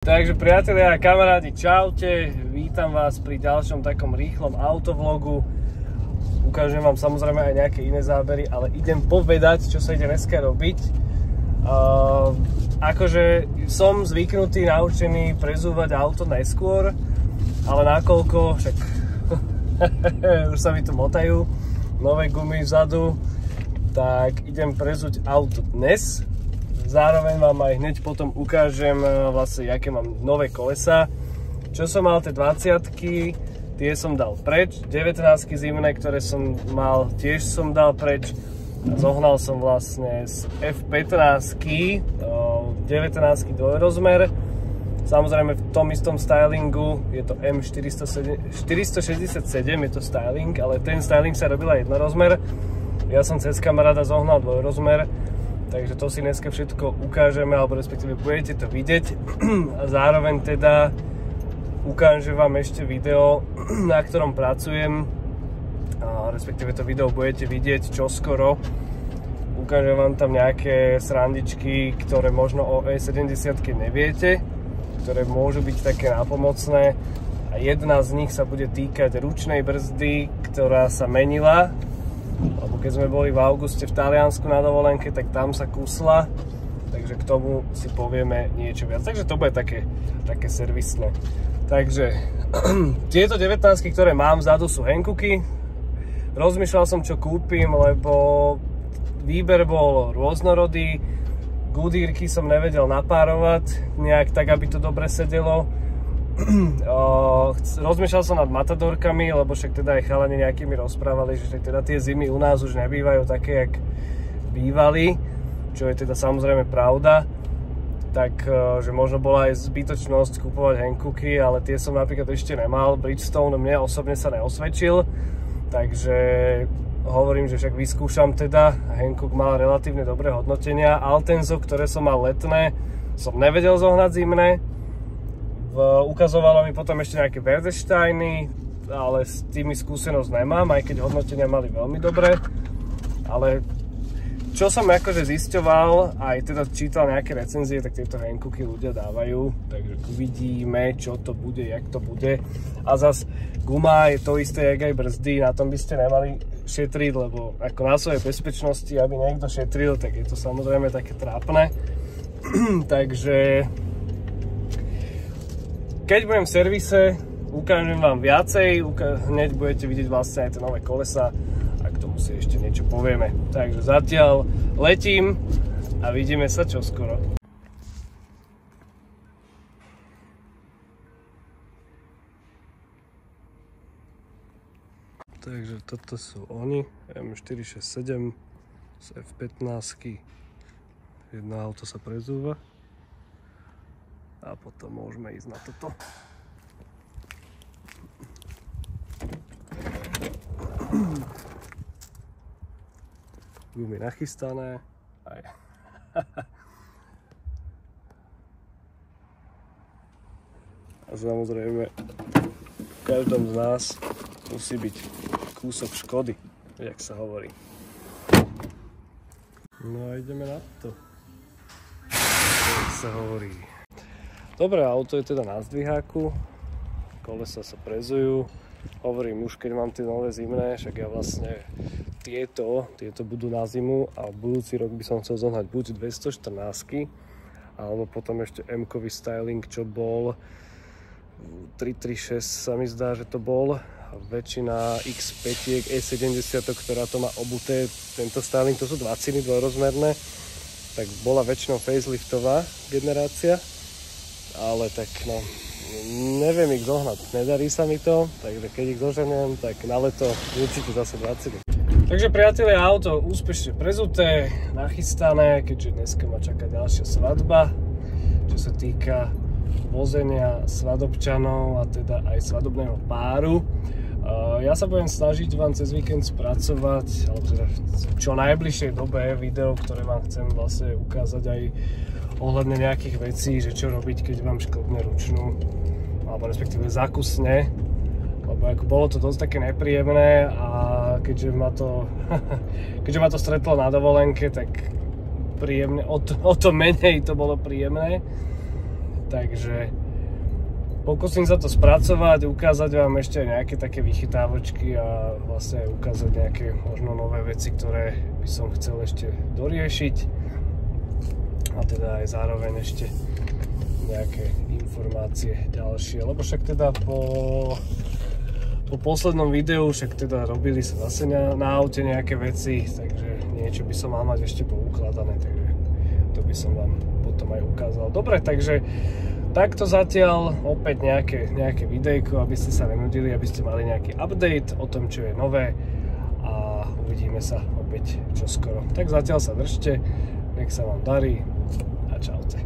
Takže priatelia a kamarádi, čaute, vítam vás pri ďalšom takom rýchlom autovlogu. Ukážem vám samozrejme aj nejaké iné zábery, ale idem povedať, čo sa ide dneska robiť. Akože som zvyknutý, naučený prezúvať auto neskôr, ale nakoľko, však už sa mi tu motajú nové gumy vzadu, tak idem prezúť auto dnes. Zároveň vám aj hneď potom ukážem vlastne, aké mám nové kolesa. Čo som mal, tie 20-ky, tie som dal preč. 19-ky zimné, ktoré som mal, tiež som dal preč. Zohnal som vlastne z F15-ky 19-ky dvojrozmer. Samozrejme v tom istom stylingu, je to M467, je to styling, ale ten styling sa robil aj jednorozmer. Ja som cez kamaráda zohnal dvojrozmer. Takže to si dneska všetko ukážeme, alebo respektíve budete to vidieť. A zároveň teda ukážem vám ešte video, na ktorom pracujem. A respektíve to video budete vidieť čoskoro. Ukážem vám tam nejaké srandičky, ktoré možno o E70 neviete, ktoré môžu byť také nápomocné. A jedna z nich sa bude týkať ručnej brzdy, ktorá sa menila. Lebo keď sme boli v auguste v Taliansku na dovolenke, tak tam sa kusla, takže k tomu si povieme niečo viac. Takže to bude také servisné. Takže tieto 19-ky, ktoré mám vzadu, sú Hankooky. Rozmýšľal som, čo kúpim, lebo výber bol rôznorodý. Goodyearky som nevedel napárovať nejak tak, aby to dobre sedelo. Rozmýšľal som nad Matadorkami, lebo však teda aj chalani nejakými rozprávali, že teda tie zimy u nás už nebývajú také, jak bývali, čo je teda samozrejme pravda. Tak, že možno bola aj zbytočnosť kupovať Hankooky, ale tie som napríklad ešte nemal. Bridgestone mne osobne sa neosvedčil, takže hovorím, že však vyskúšam teda. Hankook mal relatívne dobré hodnotenia. Altenso, ktoré som mal letné, som nevedel zohnať zimné. Ukazovalo mi potom ešte nejaké Berdesteiny, ale s tými skúsenosť nemám, aj keď hodnotenia mali veľmi dobré. Ale čo som akože zisťoval, aj teda čítal nejaké recenzie, tak tieto Hankooky ľudia dávajú, takže uvidíme, čo to bude, jak to bude. A zas guma je to isté, jak aj brzdy, na tom by ste nemali šetriť, lebo ako na svojej bezpečnosti, aby niekto šetril, tak je to samozrejme také trápne. Takže keď budem v servise, ukážem vám viacej, hneď budete vidieť vlastne aj tie nové kolesa a k tomu si ešte niečo povieme. Takže zatiaľ letím a vidíme sa čoskoro. Takže toto sú oni, M467 z F15-ky. Jedno auto sa prezúva. A potom môžeme ísť na toto. Gumy nachystané. Aj. A samozrejme v každom z nás musí byť kúsok škody, jak sa hovorí. No a ideme na to. Jak sa hovorí. Dobré auto je teda na zdviháku, kolesa sa prezujú, hovorím už keď mám tie nové zimné, však ja vlastne tieto budú na zimu a budúci rok by som chcel zohnať buď 214-ky, alebo potom ešte M-kový styling, čo bol 336 sa mi zdá, že to bol, a väčšina X5 E70, ktorá to má obuté, tento styling, to sú 20 dvojrozmerné, tak bola väčšinou faceliftová generácia. Ale tak no, neviem ich zohnať, nedarí sa mi to, takže keď ich zoženiem, tak na leto určite zase 20. Takže priatelia, auto úspešne prezuté, nachystané, keďže dneska ma čaká ďalšia svadba, čo sa týka vozenia svadobčanov a teda aj svadobného páru. Ja sa budem snažiť vám cez víkend spracovať, alebo teda v čo najbližšej dobe video, ktoré vám chcem vlastne ukázať aj ohľadne nejakých vecí, že čo robiť, keď vám šklbne ručnú, alebo respektíve zakusne, lebo ako bolo to dosť také nepríjemné a keďže ma to stretlo na dovolenke, tak príjemne, o to menej to bolo príjemné. takže pokúsim sa to spracovať, ukázať vám ešte nejaké také vychytávočky a vlastne ukázať nejaké možno nové veci, ktoré by som chcel ešte doriešiť a teda aj zároveň ešte nejaké informácie ďalšie, lebo však teda po poslednom videu však teda robili sa zase na aute nejaké veci, takže niečo by som mal mať ešte poukladané, takže to by som vám potom aj ukázal. Dobre, takže takto zatiaľ opäť nejaké videjko, aby ste sa nenudili, aby ste mali nejaký update o tom, čo je nové a uvidíme sa opäť čoskoro. Tak zatiaľ sa držte, nech sa vám darí a čaute.